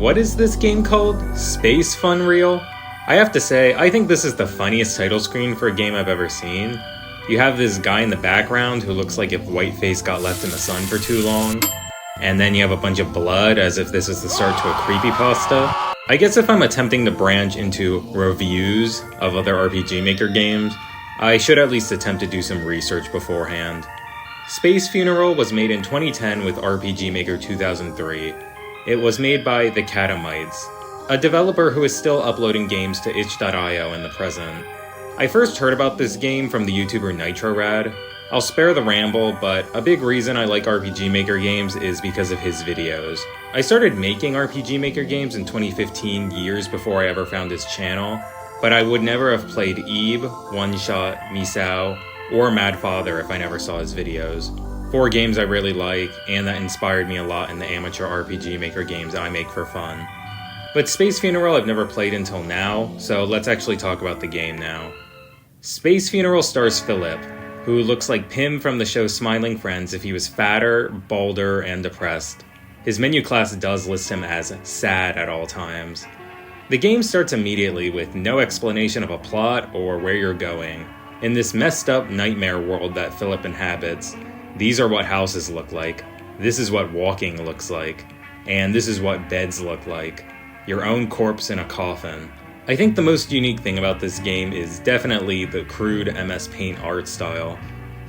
What is this game called? Space Fun Reel? I have to say, I think this is the funniest title screen for a game I've ever seen. You have this guy in the background who looks like if Whiteface got left in the sun for too long. And then you have a bunch of blood, as if this is the start to a creepypasta. I guess if I'm attempting to branch into reviews of other RPG Maker games, I should at least attempt to do some research beforehand. Space Funeral was made in 2010 with RPG Maker 2003. It was made by the Catamites, a developer who is still uploading games to itch.io in the present. I first heard about this game from the YouTuber NitroRad. I'll spare the ramble, but a big reason I like RPG Maker games is because of his videos. I started making RPG Maker games in 2015, years before I ever found his channel, but I would never have played Eve, One Shot, Misao, or Mad Father if I never saw his videos. 4 games I really like, and that inspired me a lot in the amateur RPG Maker games I make for fun. But Space Funeral I've never played until now, so let's actually talk about the game now. Space Funeral stars Philip, who looks like Pim from the show Smiling Friends if he was fatter, balder, and depressed. His menu class does list him as sad at all times. The game starts immediately with no explanation of a plot or where you're going. In this messed up nightmare world that Philip inhabits, these are what houses look like, this is what walking looks like, and this is what beds look like. Your own corpse in a coffin. I think the most unique thing about this game is definitely the crude MS Paint art style.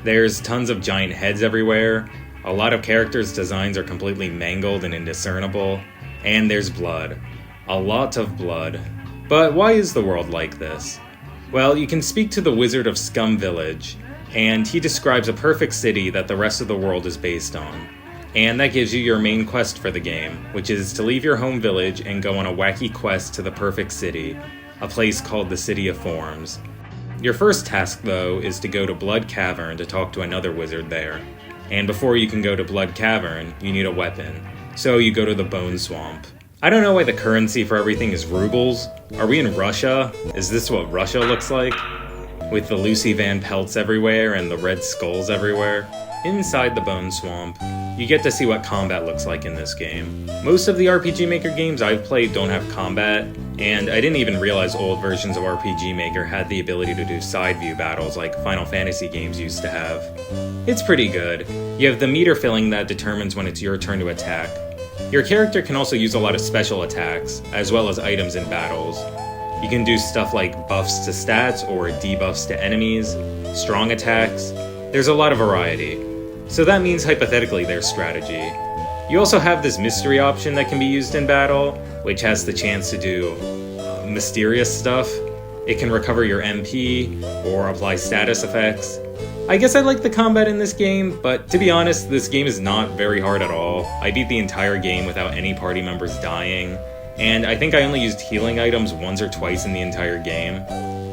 There's tons of giant heads everywhere, a lot of characters' designs are completely mangled and indiscernible, and there's blood. A lot of blood. But why is the world like this? Well, you can speak to the Wizard of Scum Village, and he describes a perfect city that the rest of the world is based on. And that gives you your main quest for the game, which is to leave your home village and go on a wacky quest to the perfect city, a place called the City of Forms. Your first task, though, is to go to Blood Cavern to talk to another wizard there. And before you can go to Blood Cavern, you need a weapon, so you go to the Bone Swamp. I don't know why the currency for everything is rubles. Are we in Russia? Is this what Russia looks like? With the Lucy Van pelts everywhere and the red skulls everywhere. Inside the Bone Swamp, you get to see what combat looks like in this game. Most of the RPG Maker games I've played don't have combat, and I didn't even realize old versions of RPG Maker had the ability to do side view battles like Final Fantasy games used to have. It's pretty good. You have the meter filling that determines when it's your turn to attack. Your character can also use a lot of special attacks, as well as items in battles. You can do stuff like buffs to stats or debuffs to enemies, strong attacks. There's a lot of variety. So that means hypothetically there's strategy. You also have this mystery option that can be used in battle, which has the chance to do mysterious stuff. It can recover your MP, or apply status effects. I guess I like the combat in this game, but to be honest, this game is not very hard at all. I beat the entire game without any party members dying, and I think I only used healing items once or twice in the entire game.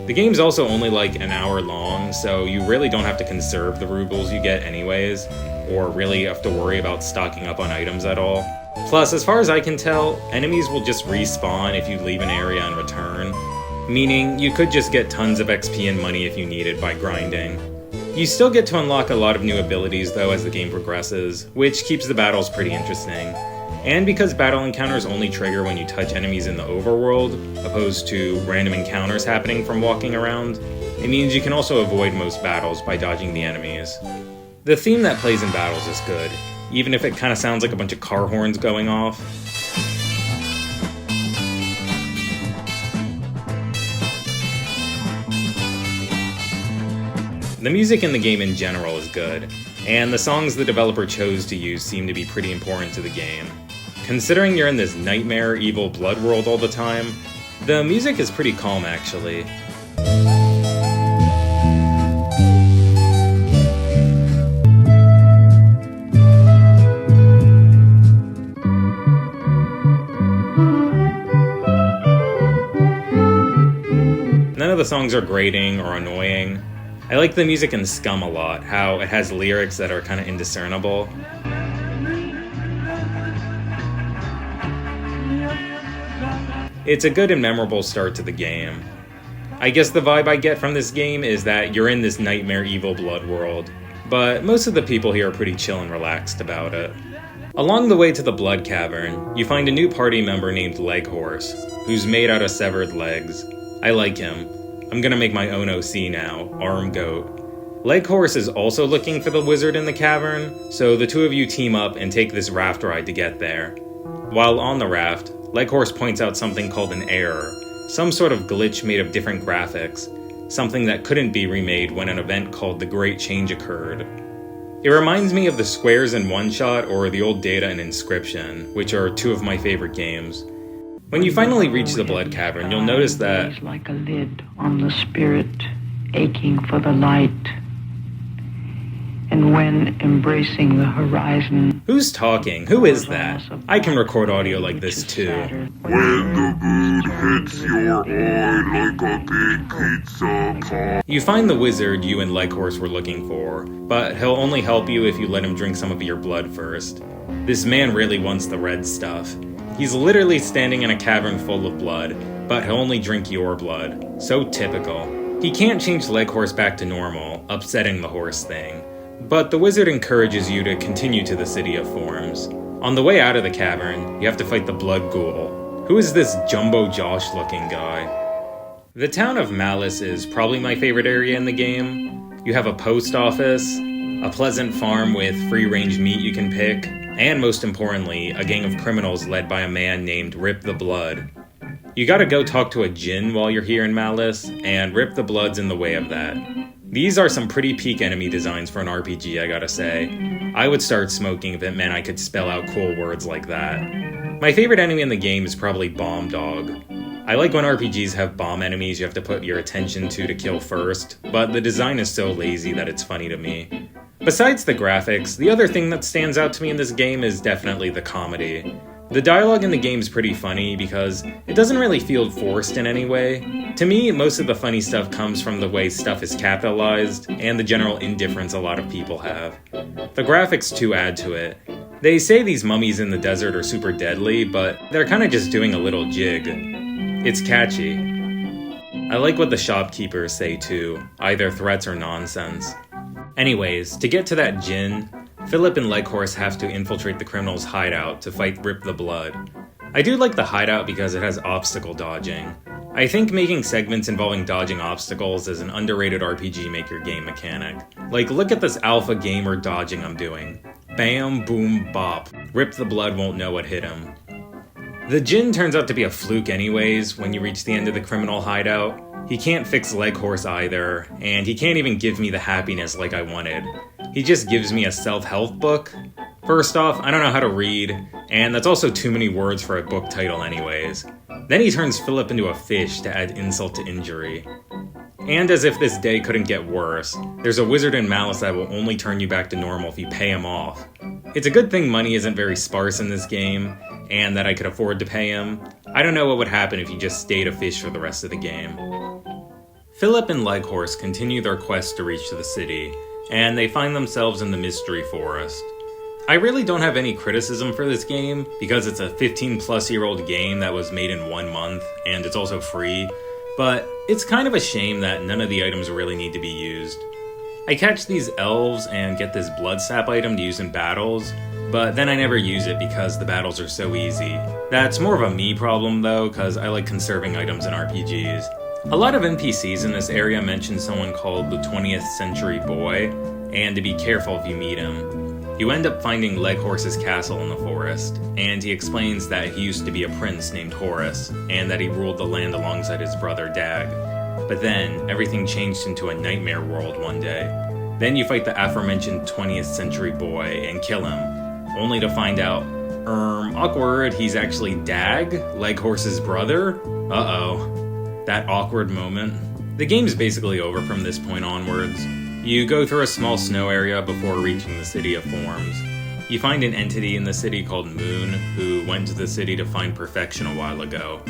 The game's also only like an hour long, so you really don't have to conserve the rubles you get anyways, or really have to worry about stocking up on items at all. Plus, as far as I can tell, enemies will just respawn if you leave an area and return, meaning you could just get tons of XP and money if you need it by grinding. You still get to unlock a lot of new abilities though as the game progresses, which keeps the battles pretty interesting. And because battle encounters only trigger when you touch enemies in the overworld, opposed to random encounters happening from walking around, it means you can also avoid most battles by dodging the enemies. The theme that plays in battles is good, even if it kinda sounds like a bunch of car horns going off. The music in the game in general is good, and the songs the developer chose to use seem to be pretty important to the game. Considering you're in this nightmare, evil blood world all the time, the music is pretty calm actually. None of the songs are grating or annoying. I like the music in Scum a lot, how it has lyrics that are kind of indiscernible. It's a good and memorable start to the game. I guess the vibe I get from this game is that you're in this nightmare evil blood world, but most of the people here are pretty chill and relaxed about it. Along the way to the Blood Cavern, you find a new party member named Leghorse, who's made out of severed legs. I like him. I'm gonna make my own OC now, Arm Goat. Leghorse is also looking for the wizard in the cavern, so the two of you team up and take this raft ride to get there. While on the raft, Leghorse points out something called an error, some sort of glitch made of different graphics, something that couldn't be remade when an event called the Great Change occurred. It reminds me of the Squares in One Shot or the old Data and Inscription, which are two of my favorite games. When you finally reach the Blood Cavern, you'll notice that like a lid on the spirit, aching for the light. And when embracing the horizon... Who's talking? Who is that? I can record audio like this too. When the moon hits your eye like a big pizza pie. You find the wizard you and Leghorse were looking for, but he'll only help you if you let him drink some of your blood first. This man really wants the red stuff. He's literally standing in a cavern full of blood, but he'll only drink your blood. So typical. He can't change Leghorse back to normal, upsetting the horse thing. But the wizard encourages you to continue to the City of Forms. On the way out of the cavern, you have to fight the Blood Ghoul. Who is this Jumbo Josh looking guy? The town of Malice is probably my favorite area in the game. You have a post office, a pleasant farm with free-range meat you can pick, and most importantly, a gang of criminals led by a man named Rip the Blood. You gotta go talk to a djinn while you're here in Malice, and Rip the Blood's in the way of that. These are some pretty peak enemy designs for an RPG, I gotta say. I would start smoking if it meant I could spell out cool words like that. My favorite enemy in the game is probably Bomb Dog. I like when RPGs have bomb enemies you have to put your attention to kill first, but the design is so lazy that it's funny to me. Besides the graphics, the other thing that stands out to me in this game is definitely the comedy. The dialogue in the game is pretty funny because it doesn't really feel forced in any way. To me, most of the funny stuff comes from the way stuff is capitalized and the general indifference a lot of people have. The graphics too add to it. They say these mummies in the desert are super deadly, but they're kinda just doing a little jig. It's catchy. I like what the shopkeepers say too, either threats or nonsense. Anyways, to get to that djinn, Philip and Leghorse have to infiltrate the criminal's hideout to fight Rip the Blood. I do like the hideout because it has obstacle dodging. I think making segments involving dodging obstacles is an underrated RPG Maker game mechanic. Like, look at this alpha gamer dodging I'm doing. Bam, boom, bop. Rip the Blood won't know what hit him. The djinn turns out to be a fluke anyways when you reach the end of the criminal hideout. He can't fix Leghorse either, and he can't even give me the happiness like I wanted. He just gives me a self-help book. First off, I don't know how to read, and that's also too many words for a book title anyways. Then he turns Philip into a fish to add insult to injury. And as if this day couldn't get worse, there's a wizard in Malice that will only turn you back to normal if you pay him off. It's a good thing money isn't very sparse in this game, and that I could afford to pay him. I don't know what would happen if you just stayed a fish for the rest of the game. Philip and Leghorse continue their quest to reach the city, and they find themselves in the Mystery Forest. I really don't have any criticism for this game, because it's a 15-plus-year-old game that was made in 1 month, and it's also free, but it's kind of a shame that none of the items really need to be used. I catch these elves and get this blood sap item to use in battles, but then I never use it because the battles are so easy. That's more of a me problem though, because I like conserving items in RPGs. A lot of NPCs in this area mention someone called the 20th Century Boy, and to be careful if you meet him. You end up finding Leghorse's castle in the forest, and he explains that he used to be a prince named Horus, and that he ruled the land alongside his brother Dag. But then, everything changed into a nightmare world one day. Then you fight the aforementioned 20th Century Boy and kill him, only to find out, awkward, he's actually Dag, Leghorse's brother? Uh-oh. That awkward moment. The game's basically over from this point onwards. You go through a small snow area before reaching the City of Forms. You find an entity in the city called Moon, who went to the city to find perfection a while ago.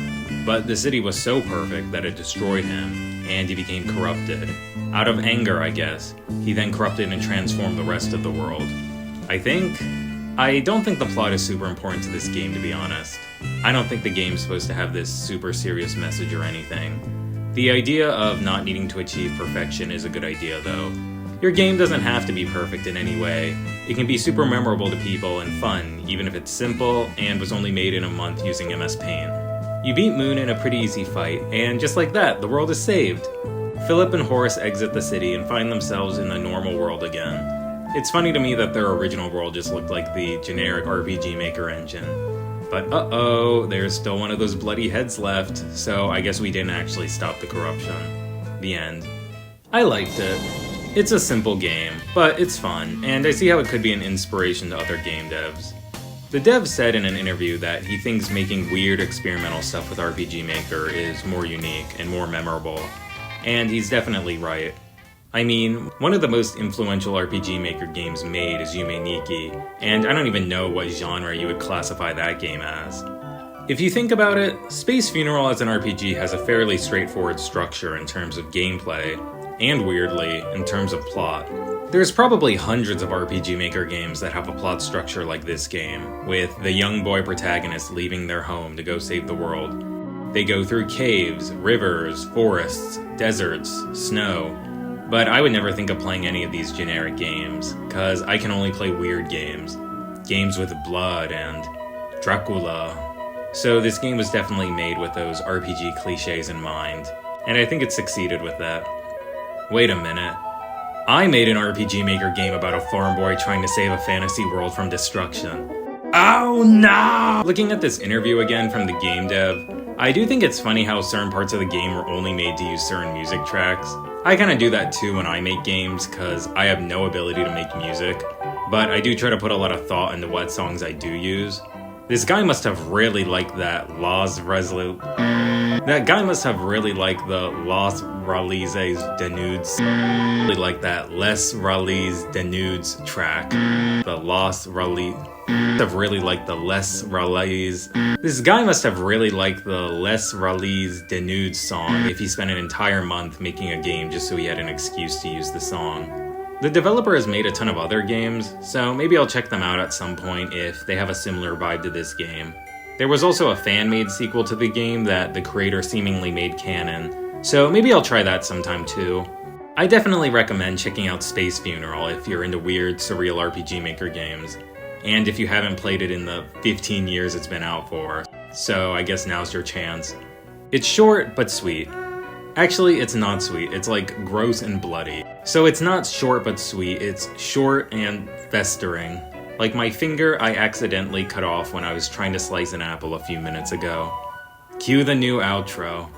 But the city was so perfect that it destroyed him, and he became corrupted. Out of anger, I guess, he then corrupted and transformed the rest of the world. I don't think the plot is super important to this game, to be honest. I don't think the game's supposed to have this super serious message or anything. The idea of not needing to achieve perfection is a good idea, though. Your game doesn't have to be perfect in any way. It can be super memorable to people and fun, even if it's simple and was only made in a month using MS Paint. You beat Moon in a pretty easy fight, and just like that, the world is saved. Philip and Horace exit the city and find themselves in the normal world again. It's funny to me that their original world just looked like the generic RPG Maker engine. But uh-oh, there's still one of those bloody heads left, so I guess we didn't actually stop the corruption. The end. I liked it. It's a simple game, but it's fun, and I see how it could be an inspiration to other game devs. The dev said in an interview that he thinks making weird experimental stuff with RPG Maker is more unique and more memorable, and he's definitely right. I mean, one of the most influential RPG Maker games made is Yume Nikki, and I don't even know what genre you would classify that game as. If you think about it, Space Funeral as an RPG has a fairly straightforward structure in terms of gameplay, and weirdly, in terms of plot. There's probably hundreds of RPG Maker games that have a plot structure like this game, with the young boy protagonist leaving their home to go save the world. They go through caves, rivers, forests, deserts, snow, but I would never think of playing any of these generic games, cause I can only play weird games. Games with blood and Dracula. So this game was definitely made with those RPG cliches in mind, and I think it succeeded with that. Wait a minute. I made an RPG Maker game about a farm boy trying to save a fantasy world from destruction. Oh no! Looking at this interview again from the game dev, I do think it's funny how certain parts of the game were only made to use certain music tracks. I kinda do that too when I make games, cause I have no ability to make music, but I do try to put a lot of thought into what songs I do use. This guy must have really liked that That guy must have really liked the Los Ralices de Nudes. Really like that Les Ralices de Nudes track. The Los Ralices. Have really liked the Les Ralices. This guy must have really liked the Les Ralices de Nudes song if he spent an entire month making a game just so he had an excuse to use the song. The developer has made a ton of other games, so maybe I'll check them out at some point if they have a similar vibe to this game. There was also a fan-made sequel to the game that the creator seemingly made canon, so maybe I'll try that sometime too. I definitely recommend checking out Space Funeral if you're into weird, surreal RPG Maker games, and if you haven't played it in the 15 years it's been out for, so I guess now's your chance. It's short, but sweet. Actually, it's not sweet, it's like gross and bloody. So it's not short but sweet, it's short and festering. Like my finger I accidentally cut off when I was trying to slice an apple a few minutes ago. Cue the new outro.